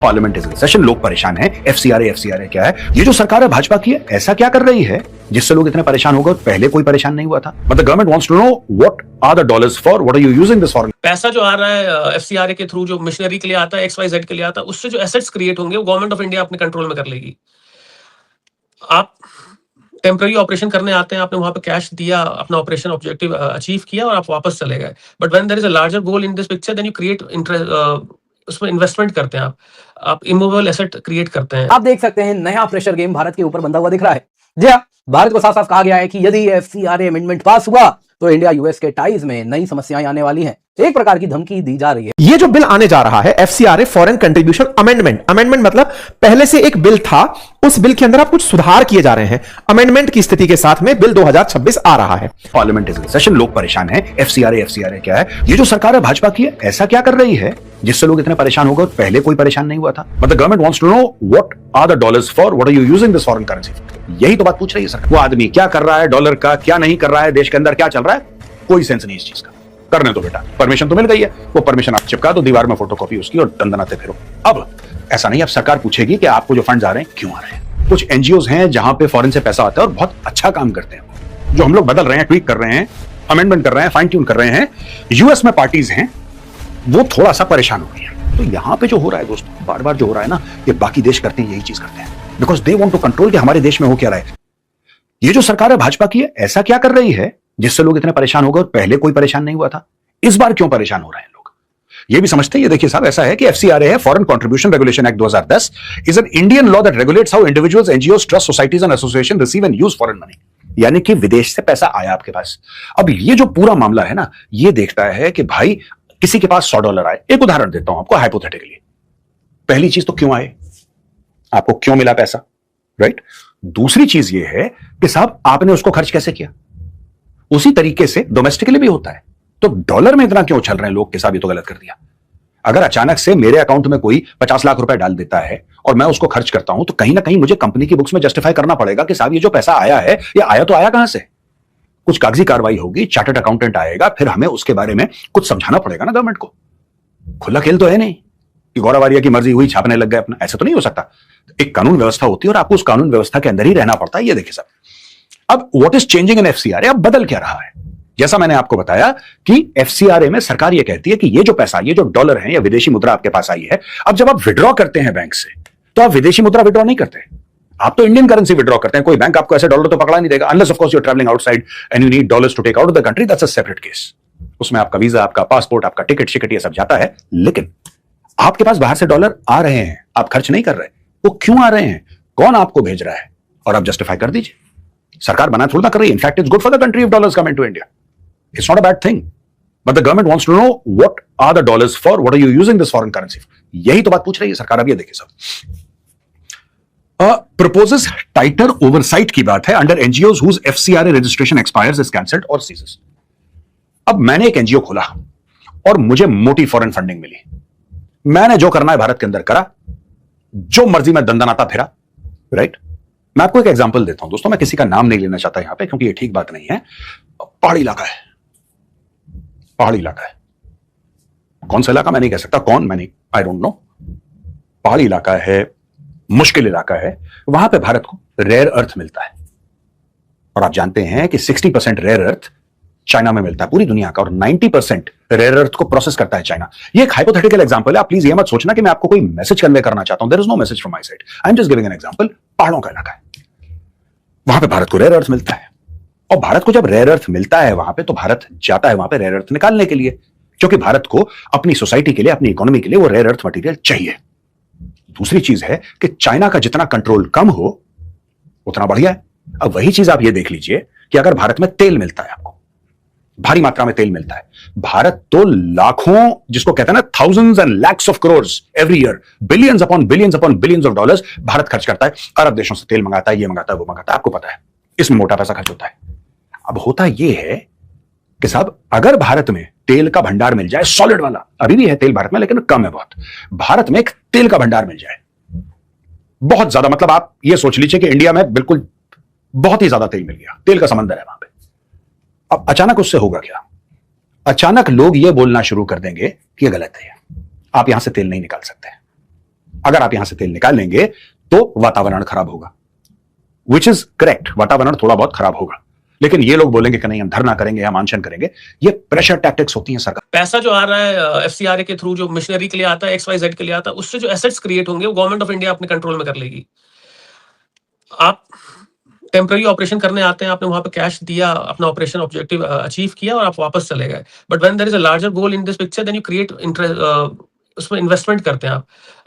Parliament is in session, लोग परेशान हैं। एफसीआरए क्या है? ये जो सरकार है भाजपा की है, ऐसा क्या कर रही है जिससे लोग इतने परेशान हो गए? पहले कोई परेशान नहीं हुआ था। But the government wants to know what are the dollars for, what are you using this for. पैसा जो आ रहा है एफसीआरए के थ्रू, जो मिशनरी के लिए आता है, XYZ के लिए आता है, उससे जो एसेट्स क्रिएट होंगे वो गवर्नमेंट ऑफ इंडिया अपने कंट्रोल में कर लेगी। आप टेम्पररी ऑपरेशन करने आते हैं, आपने वहां पे कैश दिया, अपना ऑपरेशन ऑब्जेक्टिव अचीव किया और आप वापस चले गए। But when there is a larger goal in this picture, then you create उसमें इन्वेस्टमेंट करते हैं, आप इमूवेबल एसेट क्रिएट करते हैं। आप देख सकते हैं नया प्रेशर गेम भारत के ऊपर बंधा हुआ दिख रहा है। जी हाँ, भारत को साफ साफ कहा गया है कि यदि एफसीआरए अमेंडमेंट पास हुआ तो इंडिया यूएस के टाइज में नई समस्याएं आने वाली हैं। एक प्रकार की धमकी दी जा रही है। ये जो बिल आने जा रहा है एफसीआरए फॉरेन कंट्रीब्यूशन अमेंडमेंट मतलब पहले से एक बिल था, उस बिल के अंदर आप कुछ सुधार किए जा रहे हैं। अमेंडमेंट की स्थिति के साथ में बिल 2026 आ रहा है। पार्लियामेंट इज इन सेशन, लोग परेशान हैं। एफसीआरए क्या है? ये जो सरकार है भाजपा की है, ऐसा क्या कर रही है जिससे लोग इतने परेशान हो गए? पहले कोई परेशान नहीं हुआ था। But the government wants to know what are the dollars for, what are you using this foreign currency. यही तो बात पूछ रही है सरकार। वो आदमी क्या कर रहा है डॉलर का, क्या नहीं कर रहा है, देश के अंदर क्या चल रहा है, कोई सेंस नहीं इस चीज का। करने दो बेटा, परमिशन तो मिल गई है, वो परमिशन आप चिपका दो दीवार में, फोटोकॉपी उसकी, और दंदनाते फिरो। अब ऐसा नहीं, अब सरकार पूछेगी कि आपको जो फंड्स आ रहे हैं क्यों आ रहे हैं। कुछ एनजीओज हैं जहां पे फॉरेन से पैसा आता है और बहुत अच्छा काम करते हैं, जो हम लोग बदल रहे हैं, ट्वीक कर रहे हैं, अमेंडमेंट कर रहे हैं, फाइन ट्यून कर रहे हैं। यूएस में पार्टीज हैं, वो थोड़ा सा परेशान हो रही है। तो यहां पे जो हो रहा है दोस्तों, बार बार जो हो रहा है ना, ये बाकी देश करते हैं, यही चीज करते हैं, because they want to control कि हमारे देश में हो क्या रहा है। ये जो सरकार है भाजपा की है, ऐसा क्या कर रही है जिससे लोग इतने परेशान हो गए? पहले कोई परेशान नहीं हुआ था, इस बार क्यों परेशान हो रहे हैं लोग? ये भी समझते हैं। ये देखिए साहब, ऐसा है कि एफसीआरए है, foreign contribution regulation act 2010 is an Indian law that regulates how individuals, NGOs, trust, societies and association receive and use foreign money. यानी कि विदेश से पैसा आया आपके पास। अब ये जो पूरा मामला है ना, ये देखता है कि भाई किसी के पास $100 आए। एक उदाहरण देता हूं आपको हाइपोथेटिकली। पहली चीज तो क्यों आए, आपको क्यों मिला पैसा, राइट? दूसरी चीज ये है कि साहब आपने उसको खर्च कैसे किया। उसी तरीके से डोमेस्टिकली भी होता है। तो डॉलर में इतना क्यों उछल रहे हैं लोग के साहब, ये तो गलत कर दिया। अगर अचानक से मेरे अकाउंट में कोई 50 लाख रुपए डाल देता है और मैं उसको खर्च करता हूं, तो कहीं ना कहीं मुझे कंपनी की बुक्स में जस्टिफाई करना पड़ेगा कि साहब ये जो पैसा आया है, ये आया तो आया कहां से। कुछ कागजी कार्रवाई होगी, चार्टर्ड अकाउंटेंट आएगा, फिर हमें उसके बारे में कुछ समझाना पड़ेगा ना गवर्नमेंट को। खुला खेल तो है नहीं कि गौरव आर्या की मर्जी हुई छापने लग गए अपना, ऐसा तो नहीं हो सकता। एक कानून व्यवस्था होती है और आपको उस कानून व्यवस्था के अंदर ही रहना पड़ता है। ये देखिए साहब, अब what is changing in FCRA, अब बदल क्या रहा है? जैसा मैंने आपको बताया कि एफसीआरए में सरकार यह कहती है कि ये जो पैसा, ये जो डॉलर है या विदेशी मुद्रा आपके पास आई है, अब जब आप विड्रॉ करते हैं बैंक से, तो आप विदेशी मुद्रा विड्रॉ नहीं करते, आप तो इंडियन करेंसी विड्रॉ करते हैं। कोई बैंक आपको ऐसे डॉलर तो पकड़ा नहीं देगा, unless of course you are travelling outside and you need dollars to take out of the country, that's a separate case. उसमें आपका वीजा, आपका पासपोर्ट, आपका टिकट शिकट, ये सब जाता है। लेकिन आपके पास बाहर से डॉलर आ रहे हैं, आप खर्च नहीं कर रहे, वो क्यों आ रहे हैं, कौन आपको भेज रहा है, और आप जस्टिफाई कर दीजिए। सरकार बना थोड़ा कर रही है। In fact it's good for the country if dollars come into India. It's not a bad thing, but the government wants to know what are the dollars for, what are you using this foreign currency for? यही तो बात पूछ रही है सरकार। अब ये देखिए सब proposes tighter oversight की बात है under NGOs whose FCRA registration expires, is cancelled or ceases। अब मैंने एक एनजीओ खोला और मुझे मोटी फॉरेन फंडिंग मिली, मैंने जो करना है भारत के अंदर करा, जो मर्जी में दंदनाता फिरा, राइट? मैं आपको एक एग्जांपल देता हूं दोस्तों, मैं किसी का नाम नहीं लेना चाहता यहां पे क्योंकि ये ठीक बात नहीं है। पहाड़ी इलाका है, पहाड़ी इलाका है, कौन सा इलाका मैं नहीं कह सकता, कौन, मैं नहीं, आई डोंट नो। पहाड़ी इलाका है, मुश्किल इलाका है, वहां पे भारत को रेयर अर्थ मिलता है। और आप जानते हैं कि 60% रेयर अर्थ चाइना में मिलता है पूरी दुनिया का, और 90% रेयर अर्थ को प्रोसेस करता है चाइना। ये एक हाइपोथेटिकल एग्जांपल है, आप प्लीज ये मत सोचना कि मैं आपको कोई मैसेज कन्वे करना चाहता हूं। There is no message from my side, I am just giving an example. पहाड़ों का इलाका है, वहां पे भारत को रेयर अर्थ मिलता है, और भारत को जब रेयर अर्थ मिलता है वहां पे, तो भारत जाता है वहां पे रेयर अर्थ निकालने के लिए, क्योंकि भारत को अपनी सोसाइटी के लिए, अपनी इकोनॉमी के लिए वो रेयर अर्थ मटेरियल चाहिए। दूसरी चीज है कि चाइना का जितना कंट्रोल कम हो उतना बढ़िया है। अब वही चीज आप ये देख लीजिए कि अगर भारत में तेल मिलता है, आपको भारी मात्रा में तेल मिलता है, भारत तो लाखों, जिसको कहते हैं ना thousands and lakhs of crores every year, billions upon billions of dollars Bharat खर्च करता है, अरब देशों से तेल मंगाता है, ये मंगाता है, वो मंगाता है, आपको पता है, इसमें मोटा पैसा खर्च होता है। अब होता यह है कि साहब अगर भारत में तेल का भंडार मिल जाए, सॉलिड वाला, अभी भी है तेल भारत में लेकिन कम है बहुत, भारत में एक तेल का भंडार मिल जाए बहुत ज्यादा, मतलब आप ये सोच लीजिए कि इंडिया में बिल्कुल बहुत ही ज्यादा तेल मिल गया, तेल का समंदर है वहां पे। अब अचानक उससे होगा क्या? अचानक लोग ये बोलना शुरू कर देंगे कि ये गलत है, आप यहां से तेल नहीं निकाल सकते। अगर आप यहां से तेल निकाल लेंगे तो वातावरण खराब होगा, विच इज करेक्ट, वातावरण थोड़ा बहुत खराब होगा। लेकिन ये लोग बोलेंगे कि नहीं हम धरना करेंगे या अनशन करेंगे, ये प्रेशर टैक्टिक्स होती हैं सरकार। पैसा जो आ रहा है एफसीआरए के थ्रू, जो मशीनरी के लिए आता है, XYZ के लिए आता है, उससे जो एसेट्स क्रिएट होंगे वो गवर्नमेंट ऑफ इंडिया अपने कंट्रोल में कर लेगी। आप टेम्पररी ऑपरेशन करने आते हैं, आपने वहां पे कैश दिया, अपना ऑपरेशन ऑब्जेक्टिव अचीव किया और आप वापस चले गए। But when there is a larger goal in this picture, then you create उसमें इन्वेस्टमेंट करते हैं,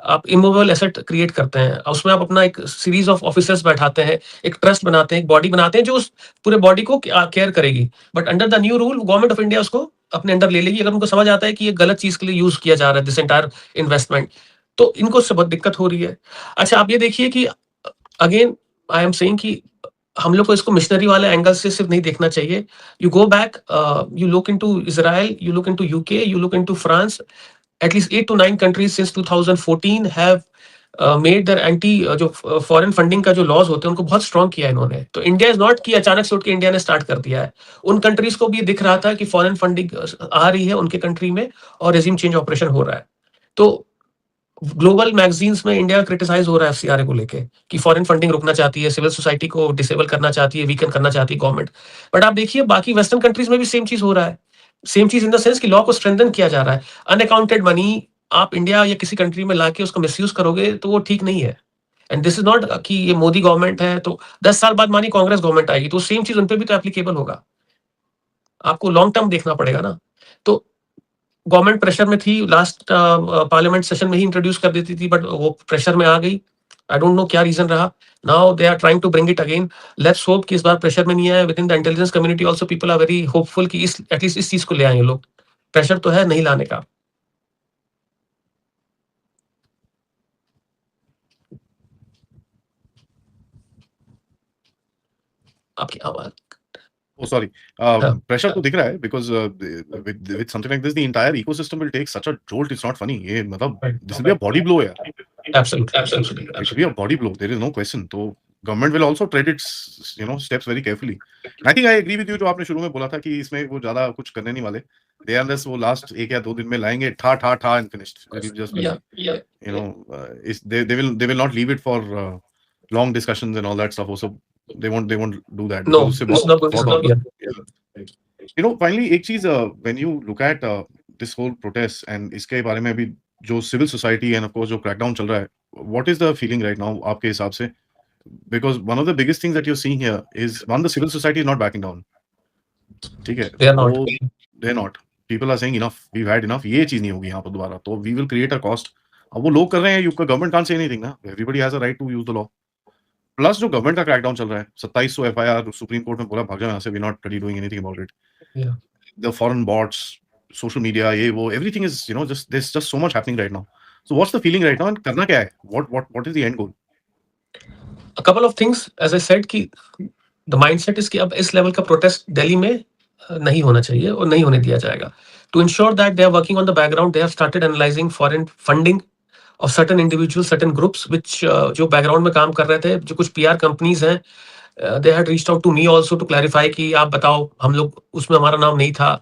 आप इमूवेबल एसेट क्रिएट करते हैं, उसमें आप अपना एक सीरीज ऑफ ऑफिसर्स बैठाते हैं, एक ट्रस्ट बनाते हैं, एक बॉडी बनाते हैं जो उस पूरे बॉडी को केयर करेगी। But under the new rule government of India उसको अपने अंडर ले लेगी, अगर उनको समझ आता है कि ये गलत चीज के लिए यूज किया जा रहा है दिस एंटायर इन्वेस्टमेंट, तो इनको उससे बहुत दिक्कत हो रही है। अच्छा, आप ये देखिए कि अगेन आई एम सेइंग कि हम लोग को इसको मिशनरी वाले एंगल से सिर्फ नहीं देखना चाहिए। You go back, you look into Israel, you look into UK, you look into France, at least 8 to 9 countries since 2014 have made their anti जो फॉरेन फंडिंग का जो लॉज होते हैं उनको बहुत स्ट्रॉन्ग किया इन्होंने। तो इंडिया इज नॉट कि अचानक से उठ के इंडिया ने स्टार्ट कर दिया है। उन कंट्रीज को भी दिख रहा था कि फॉरेन फंडिंग आ रही है उनके कंट्री में और रेजिम चेंज ऑपरेशन हो रहा है। तो ग्लोबल मैगजीन्स में इंडिया क्रिटिसाइज हो रहा है एफसीआरए को लेके कि फॉरेन फंडिंग रुकना चाहती है, सिविल सोसाइटी को डिसेबल करना चाहती है, वीकन करना चाहती है गवर्नमेंट। बट आप देखिए बाकी वेस्टर्न कंट्रीज में भी सेम चीज हो रहा है। सेम चीज इन द सेंस कि लॉ को स्ट्रेंथन किया जा रहा है। अनअकाउंटेड मनी आप इंडिया या किसी कंट्री में लाके उसको मिसयूज करोगे तो वो ठीक नहीं है। एंड दिस इज नॉट कि ये मोदी गवर्नमेंट है तो 10 साल बाद मानी कांग्रेस गवर्नमेंट आएगी तो सेम चीज उनपे भी तो एप्लीकेबल होगा। आपको लॉन्ग टर्म देखना पड़ेगा ना। तो गवर्नमेंट प्रेशर में थी, लास्ट पार्लियामेंट सेशन में ही इंट्रोड्यूस कर देती थी, बट वो प्रेशर में आ गई। आई डोंट नो क्या रीजन रहा। Now they are trying to bring it again. Let's hope कि इस बार प्रेशर में नहीं आए। Within the intelligence community also people are very hopeful कि इस एटलीस्ट इस चीज को ले आएंगे लोग। प्रेशर तो है नहीं लाने का। आपकी आवाज Oh, sorry. Pressure तो दिख रहा है because with something like this, the entire ecosystem will take such a jolt. It's not funny. ये मतलब this will be a body blow, यार. Absolutely. It will be a body blow. There is no question. तो government will also tread its steps very carefully. And I think I agree with you जो आपने शुरू में बोला था कि इसमें वो ज्यादा कुछ करने नहीं वाले. They unless वो last 1 या 2 दिन में लाएंगे ठा and finished. It will just be, they will not leave it for long discussions and all that stuff. Also they won't do that. No, it's not going to be. Finally एक चीज when you look at this whole protest and इसके बारे में अभी जो civil society and of course जो crackdown चल रहा है, what is the feeling right now आपके हिसाब से? Because one of the biggest things that you're seeing here is the civil society is not backing down. ठीक है? They are not. They're not. People are saying enough. We've had enough. ये चीज नहीं होगी यहाँ पर दोबारा. तो we will create a cost. अब वो लोग कर रहे हैं, government can't say anything ना. Everybody has a right to use the law. Plus जो गवर्नमेंट का क्रैकडाउन चल रहा है, 2700 FIR सुप्रीम कोर्ट में बोला भाग जाओ यहाँ से, we not ready doing anything about it. The foreign bots, social media, ये वो everything is just there is just so much happening right now. So what's the feeling right now and करना क्या है? What is the end goal? A couple of things as I said कि the mindset is कि अब इस level का protest Delhi में नहीं होना चाहिए और नहीं होने दिया जाएगा। To ensure that they are working on the background, they have started analysing foreign funding of certain individuals, certain groups which जो बैकग्राउंड में काम कर रहे थे, जो कुछ PR कंपनीज हैं, they had reached out to me also to clarify कि आप बताओ, हम लोग उसमें हमारा नाम नहीं था,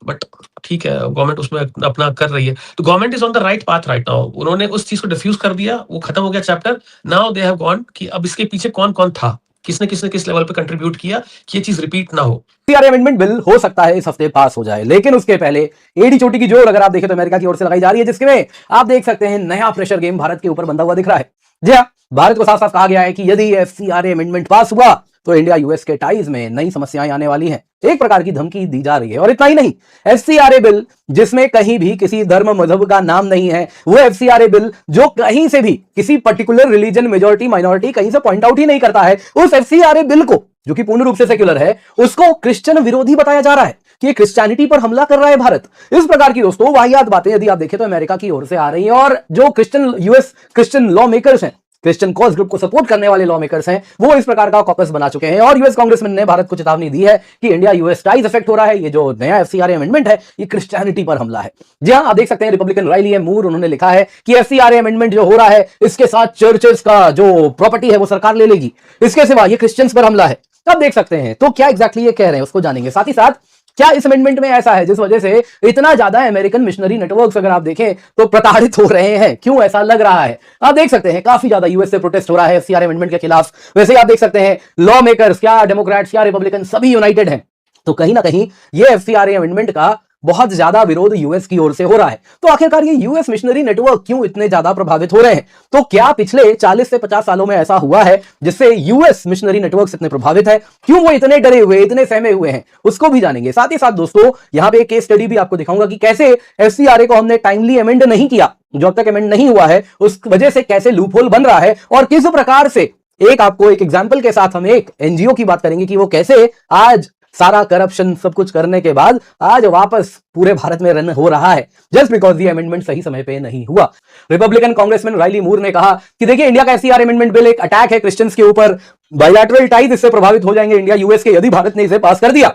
बट ठीक है गवर्नमेंट उसमें अपना कर रही है। तो government is on the right path right now. उन्होंने उस चीज को डिफ्यूज कर दिया, वो खत्म हो गया chapter. Now they have gone कि अब इसके पीछे कौन कौन था, किसने किस लेवल पे कंट्रीब्यूट किया कि ये चीज रिपीट ना हो। एफसीआरए अमेंडमेंट बिल हो सकता है इस हफ्ते पास हो जाए, लेकिन उसके पहले एडी चोटी की जोर अगर आप देखें तो अमेरिका की ओर से लगाई जा रही है, जिसमें आप देख सकते हैं नया प्रेशर गेम भारत के ऊपर बंधा हुआ दिख रहा है। जी हाँ, भारत को साफ साफ कहा गया है कि यदि एफसीआरए अमेंडमेंट पास हुआ तो इंडिया यूएस के टाइज में नई समस्याएं आने वाली हैं। एक प्रकार की धमकी दी जा रही है। और इतना ही नहीं, एफसीआरए बिल जिसमें कहीं भी किसी धर्म मजहब का नाम नहीं है, वो एफसीआरए बिल जो कहीं से भी किसी पर्टिकुलर रिलीजन, मेजॉरिटी, माइनॉरिटी कहीं से पॉइंट आउट ही नहीं करता है, उस एफसीआरए बिल को जो कि पूर्ण रूप से सेक्युलर है, उसको क्रिश्चियन विरोधी बताया जा रहा है कि ये क्रिश्चियनिटी पर हमला कर रहा है भारत। इस प्रकार की दोस्तों वाहियात बातें यदि आप देखें तो अमेरिका की ओर से आ रही हैं। और जो क्रिश्चियन लॉ मेकर्स हैं, क्रिश्चियन कॉज ग्रुप को सपोर्ट करने वाले लॉ मेकर्स हैं, वो इस प्रकार का कॉकस बना चुके हैं। और यूएस कांग्रेसमैन ने भारत को चेतावनी दी है कि इंडिया यूएस टाइज इफेक्ट हो रहा है। ये जो नया एफसीआरए अमेंडमेंट है, ये क्रिश्चियनिटी पर हमला है। जी हां, आप देख सकते हैं रिपब्लिकन राइली एम मूर, उन्होंने लिखा है कि एफसीआरए अमेंडमेंट जो हो रहा है, इसके साथ चर्चेस का जो प्रॉपर्टी है वो सरकार ले लेगी। इसके सिवा ये क्रिश्चियंस पर हमला है। आप देख सकते हैं। तो क्या एग्जैक्टली ये कह रहे हैं उसको जानेंगे। साथ ही साथ क्या इस अमेंडमेंट में ऐसा है जिस वजह से इतना ज्यादा अमेरिकन मिशनरी नेटवर्क्स अगर आप देखें तो प्रताड़ित हो रहे हैं? क्यों ऐसा लग रहा है? आप देख सकते हैं काफी ज्यादा यूएस से प्रोटेस्ट हो रहा है एफसीआर अमेंडमेंट के खिलाफ। वैसे ही आप देख सकते हैं लॉ मेकर्स, क्या डेमोक्रेट्स क्या रिपब्लिकन, सभी यूनाइटेड हैं। तो कहीं ना कहीं ये एफसीआर अमेंडमेंट का बहुत ज्यादा विरोध यूएस की ओर से हो रहा है। तो आखिरकार ये यूएस मिशनरी नेटवर्क क्यों इतने ज्यादा प्रभावित हो रहे हैं? तो क्या पिछले 40 से 50 सालों में ऐसा हुआ है जिससे यूएस मिशनरी नेटवर्क इतने प्रभावित है? क्यों वो इतने डरे हुए, इतने सहमे हुए हैं, उसको भी जानेंगे। साथ ही साथ दोस्तों यहां पे एक केस स्टडी भी आपको दिखाऊंगा कि कैसे एफसीआरए को हमने टाइमली अमेंड नहीं किया, जो अब तक अमेंड नहीं हुआ है उस वजह से कैसे लूपहोल बन रहा है, और किस प्रकार से आपको एक एग्जाम्पल के साथ हम एक एनजीओ की बात करेंगे कि वो कैसे आज सारा करप्शन सब कुछ करने के बाद आज वापस पूरे भारत में रन हो रहा है, जस्ट बिकॉज ये अमेंडमेंट सही समय पे नहीं हुआ। रिपब्लिकन कांग्रेसमैन राइली मूर ने कहा कि देखिए इंडिया का एफसीआर अमेंडमेंट बिल एक अटैक है क्रिश्चियंस के ऊपर, बायलैटरल टाइज इससे प्रभावित हो जाएंगे इंडिया यूएस के यदि भारत ने इसे पास कर दिया।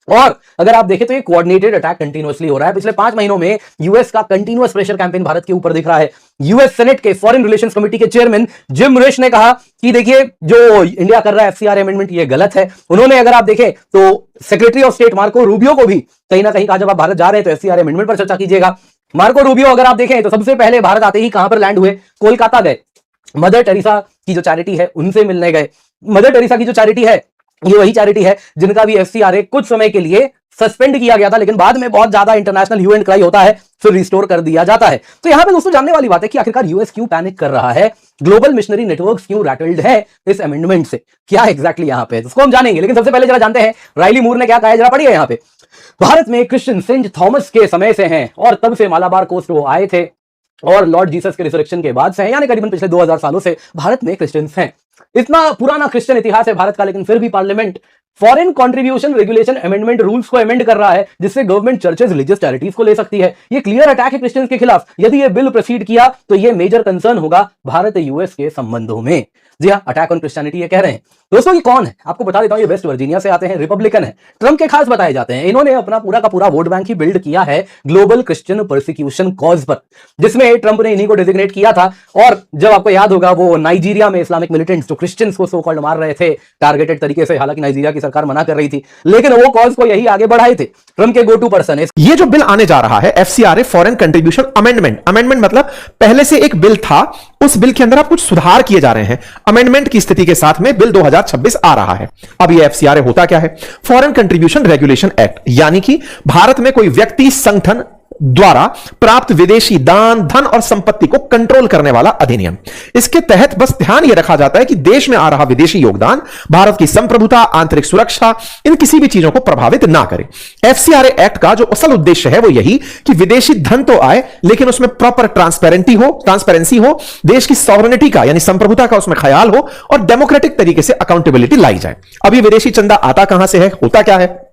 और अगर आप देखें तो ये कोऑर्डिनेटेड अटैक कंटीन्यूअसली हो रहा है। पिछले 5 महीनों में यूएस का कंटीन्यूअस प्रेशर कैंपेन भारत के ऊपर दिख रहा है। यूएस सेनेट के फॉरेन रिलेशंस कमेटी के चेयरमैन जिम रिश ने कहा कि देखिए जो इंडिया कर रहा है एफसीआर अमेंडमेंट ये गलत है। उन्होंने अगर आप देखें तो secretary of state Marco Rubio को भी कहीं ना कहीं कहा जब आप भारत जा रहे हैं तो एफसीआर अमेंडमेंट पर चर्चा कीजिएगा। मार्को रूबियो अगर आप देखें तो सबसे पहले भारत आते ही कहां पर लैंड हुए? कोलकाता गए, मदर टेरेसा की जो चैरिटी है उनसे मिलने गए। मदर टेरेसा की जो चैरिटी है ये वही चैरिटी है जिनका भी एफसीआरए कुछ समय के लिए सस्पेंड किया गया था, लेकिन बाद में बहुत ज्यादा इंटरनेशनल ह्यू एंड क्राई होता है, फिर रिस्टोर कर दिया जाता है। तो यहां पे दोस्तों जानने वाली बात है कि आखिरकार यूएस क्यों पैनिक कर रहा है, ग्लोबल मिशनरी नेटवर्क्स क्यों रैटल्ड है इस अमेंडमेंट से, क्या एग्जैक्टली यहां पे, उसको हम जानेंगे। लेकिन सबसे पहले जरा जानते हैं राइली मूर ने क्या कहा है, जरा पढ़िए। यहां पे भारत में क्रिश्चियन सेंट थॉमस के समय से हैं और तब से मालाबार कोस्ट वो आए थे और लॉर्ड जीसस के रिजरेक्शन के बाद से हैं, यानी करीबन पिछले 2000 सालों से भारत में क्रिश्चियंस हैं। इतना पुराना क्रिश्चियन इतिहास है भारत का, लेकिन फिर भी parliament foreign contribution regulation amendment rules को अमेंड कर रहा है जिससे गवर्नमेंट चर्चेज रिलीजियस चैरिटीज को ले सकती है। ये क्लियर अटैक है क्रिश्चियंस के खिलाफ। यदि ये बिल प्रोसीड किया तो ये मेजर कंसर्न होगा भारत यूएस के संबंधों में। जी हाँ, अटैक ऑन क्रिश्चियनिटी ये कह रहे हैं। दोस्तों ये कौन है आपको बता देता हूं, ये वेस्ट वर्जीनिया से आते हैं, रिपब्लिकन है, ट्रंप के खास बताए जाते हैं। इन्होंने अपना पूरा का पूरा वोट बैंक ही बिल्ड किया है ग्लोबल क्रिश्चियन परसिक्यूशन कॉज पर, जिसमें ट्रंप ने इन्हीं को डेजिग्नेट किया था। और जब आपको याद होगा वो नाइजीरिया में इस्लामिक मिलिटेंट्स जो क्रिश्चियंस को सो कॉल्ड मार रहे थे टारगेटेड तरीके से, हालांकि नाइजीरिया की सरकार मना कर रही थी, लेकिन वो कॉज को यही आगे बढ़ाए थे। ट्रंप के गो टू पर्सन है। ये जो बिल आने जा रहा है FCRA foreign contribution amendment, amendment मतलब पहले से एक बिल था, उस बिल के अंदर आप कुछ सुधार किए जा रहे हैं। अमेंडमेंट की स्थिति के साथ में बिल 2026 आ रहा है। अब ये एफसीआरए होता क्या है? फॉरेन कंट्रीब्यूशन रेगुलेशन एक्ट, यानी कि भारत में कोई व्यक्ति संगठन द्वारा प्राप्त विदेशी दान, धन और संपत्ति को कंट्रोल करने वाला अधिनियम। इसके तहत बस ध्यान यह रखा जाता है कि देश में आ रहा विदेशी योगदान भारत की संप्रभुता, आंतरिक सुरक्षा, इन किसी भी चीजों को प्रभावित ना करे। एफसीआरए एक्ट का जो असल उद्देश्य है वो यही कि विदेशी धन तो आए लेकिन उसमें प्रॉपर ट्रांसपेरेंसी हो, देश की सॉवरेनिटी का यानी संप्रभुता का उसमें ख्याल हो और डेमोक्रेटिक तरीके से अकाउंटेबिलिटी लाई जाए। अब ये विदेशी चंदा आता कहां से है, होता क्या है?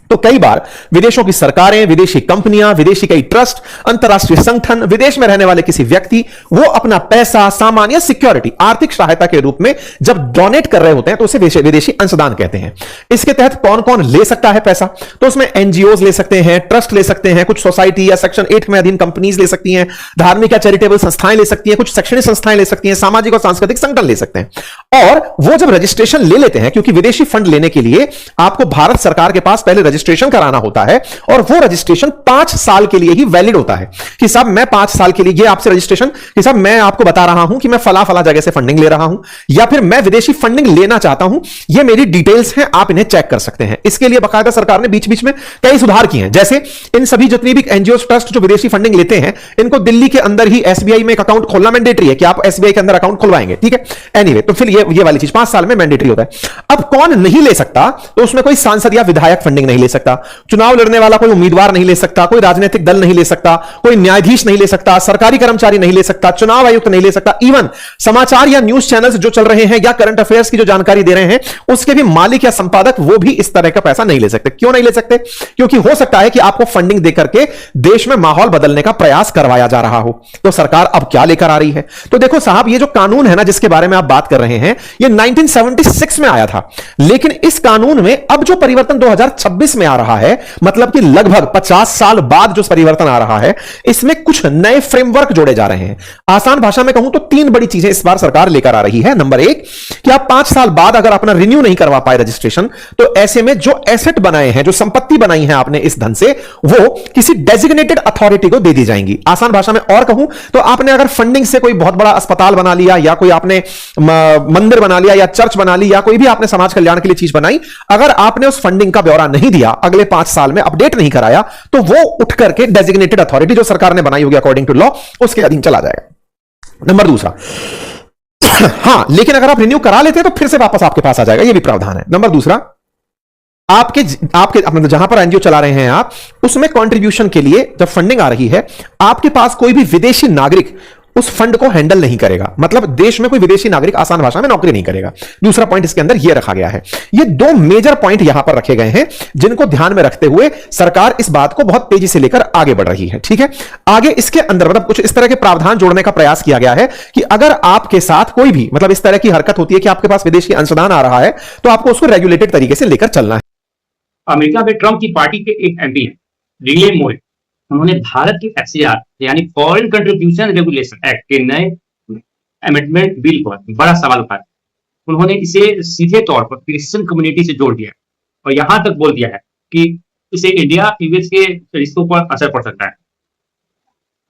तो कई बार विदेशों की सरकारें, विदेशी कंपनियां, विदेशी कई ट्रस्ट, अंतरराष्ट्रीय संगठन, विदेश में रहने वाले किसी व्यक्ति वो अपना पैसा, सामान या सिक्योरिटी, आर्थिक सहायता के रूप में जब डोनेट कर रहे होते हैं तो उसे विदेशी अंशदान कहते हैं। इसके तहत कौन कौन ले सकता है पैसा? तो उसमें एनजीओज ले सकते हैं, ट्रस्ट ले सकते हैं, कुछ सोसाइटी या सेक्शन 8 में अधीन कंपनीज ले सकती हैं, धार्मिक या चैरिटेबल संस्थाएं ले सकती हैं, कुछ शैक्षणिक संस्थाएं ले सकती हैं, सामाजिक और सांस्कृतिक संगठन ले सकते हैं। और वो जब रजिस्ट्रेशन ले लेते हैं, क्योंकि विदेशी फंड लेने के लिए आपको भारत सरकार के पास पहले रजिस्ट्रेशन कराना होता है और वो रजिस्ट्रेशन 5 साल के लिए ही वैलिड होता है कि साहब मैं 5 साल के लिए ये आपसे रजिस्ट्रेशन कि साहब मैं आपको बता रहा हूं कि मैं फला फला जगह से फंडिंग ले रहा हूं या फिर मैं विदेशी फंडिंग लेना चाहता हूं, ये मेरी डिटेल्स हैं, आप इन्हें चेक कर सकते हैं। इसके लिए बाकायदा सरकार ने बीच बीच में कई सुधार किए हैं, जैसे इन सभी जितनी भी एनजीओ ट्रस्ट जो विदेशी फंडिंग लेते हैं इनको दिल्ली के अंदर ही एसबीआई में एक अकाउंट खोलना मैंडेटरी है कि आप एसबीआई के अंदर अकाउंट खुलवाएंगे, ठीक है। एनीवे, तो फिर ये वाली चीज 5 साल में मैंडेटरी होता है। अब कौन नहीं ले सकता? तो उसमें कोई सांसद या विधायक फंडिंग नहीं ले सकता, चुनाव लड़ने वाला कोई उम्मीदवार नहीं ले सकता, कोई राजनीतिक दल नहीं ले सकता, कोई न्यायाधीश नहीं ले सकता, सरकारी कर्मचारी नहीं ले सकता, चुनाव आयुक्त नहीं ले सकता, इवन समाचार या न्यूज चैनल्स जो चल रहे हैं या करंट अफेयर्स की जो जानकारी दे रहे हैं उसके भी मालिक या संपादक वो भी इस तरह का पैसा नहीं ले सकते। क्यों नहीं ले सकते? क्योंकि हो सकता है कि आपको फंडिंग देकर के देश में माहौल बदलने का प्रयास करवाया जा रहा हो। तो सरकार अब क्या लेकर आ रही है? तो देखो साहब, ये जो कानून है ना जिसके बारे में आप बात कर रहे हैं, ये 1976 में आया था, लेकिन इस कानून में अब जो परिवर्तन 2026 में आ रहा है, मतलब कि लगभग 50 साल बाद जो परिवर्तन आ रहा है, इसमें कुछ नए फ्रेमवर्क जोड़े जा रहे हैं। आसान भाषा में कहूं तो 3 बड़ी चीजें इस बार सरकार लेकर आ रही है। नंबर 1 कि आप 5 साल बाद अगर अपना रिन्यू नहीं करवा पाए रजिस्ट्रेशन, तो ऐसे में जो एसेट बनाए हैं, जो संपत्ति बनाई है आपने इस धन से, वो किसी डेजिग्नेटेड अथॉरिटी को दे दी जाएंगी। आसान भाषा में और कहूं तो आपने अगर फंडिंग से कोई बहुत बड़ा अस्पताल बना लिया, या कोई आपने मंदिर बना लिया, या चर्च बना ली, या कोई भी आपने समाज कल्याण के लिए चीज बनाई, अगर आपने उस फंडिंग का ब्यौरा नहीं दिया, अगले 5 साल में अपडेट नहीं कराया, तो वो उठ करके डेजिग्नेटेड अथॉरिटी जो सरकार ने बनाई होगी अकॉर्डिंग टू लॉ, उसके अधीन चला जाएगा। नंबर 2 हां, लेकिन अगर आप रिन्यू करा लेते हैं तो फिर से वापस आपके पास आ जाएगा, यह भी प्रावधान है। नंबर 2 आपके मतलब जहां पर एनजीओ चला रहे हैं आप, उसमें कंट्रीब्यूशन के लिए जब फंडिंग आ रही है, आपके पास कोई भी विदेशी नागरिक उस फंड को हैंडल नहीं करेगा। मतलब देश में कोई विदेशी नागरिक आसान भाषा में नौकरी नहीं करेगा। दूसरा पॉइंट इसके अंदर यह रखा गया है। ये 2 मेजर पॉइंट यहां पर रखे गए हैं, जिनको ध्यान में रखते हुए सरकार इस बात को बहुत तेजी से लेकर आगे बढ़ रही है। ठीक है, आगे इसके अंदर मतलब कुछ इस तरह के प्रावधान जोड़ने का प्रयास किया गया है कि अगर आपके साथ कोई भी मतलब इस तरह की हरकत होती है कि आपके पास विदेशी अंशदान आ रहा है, तो आपको उसको रेगुलेटेड तरीके से लेकर चलना है। अमेरिका में ट्रंप की पार्टी के एक एमपी हैं, रिले मोए, उन्होंने भारत के एफसीआर यानी फॉरेन कंट्रीब्यूशन रेगुलेशन एक्ट के नए अमेंडमेंट बिल पर बड़ा सवाल उठाया। उन्होंने इसे सीधे तौर पर क्रिश्चियन कम्युनिटी से जोड़ दिया और यहां तक बोल दिया है कि इसे इंडिया यूएस के रिश्तों पर असर पड़ सकता है।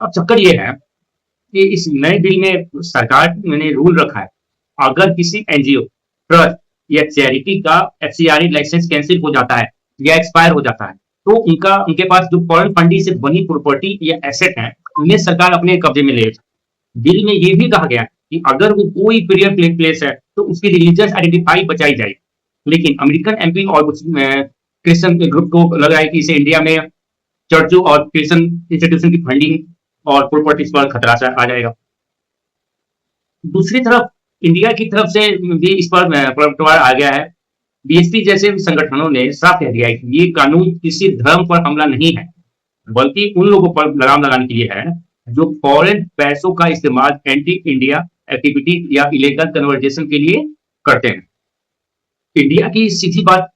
अब चक्कर यह है कि इस नए बिल में सरकार ने रूल रखा है, अगर किसी एनजीओ, ट्रस्ट या चैरिटी का एफसीआर लाइसेंस कैंसिल हो जाता है या एक्सपायर हो जाता है, तो उनके पास जो फॉरेन फंडिंग से बनी प्रॉपर्टी या एसेट है, उन्हें सरकार अपने कब्जे में ले। बिल में यह भी कहा गया कि अगर वो कोई पीरियड प्लेस है तो उसकी रिलीजियस आइडेंटिफाई बचाई जाए। लेकिन अमेरिकन एमपी और कुछ क्रिश्चियन ग्रुप को लग रहा है कि इसे इंडिया में चर्चों और क्रिश्चियन इंस्टीट्यूशन की फंडिंग और प्रॉपर्टीज पर खतरा आ जाएगा। दूसरी तरफ इंडिया की तरफ से भी इस पर पलटवार आ गया है। बीएसपी जैसे संगठनों ने साफ कह दिया है कि ये कानून किसी धर्म पर हमला नहीं है, बल्कि उन लोगों पर लगाम लगाने के लिए है जो फॉरेन पैसों का इस्तेमाल एंटी इंडिया एक्टिविटी या इलीगल कन्वर्जेशन के लिए करते हैं। इंडिया की सीधी बात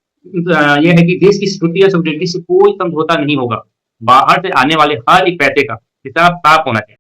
यह है कि देश की सिक्योरिटी या सॉवरेनिटी से कोई समझौता नहीं होगा। बाहर से आने वाले हर एक पैसे का हिसाब साफ होना चाहिए।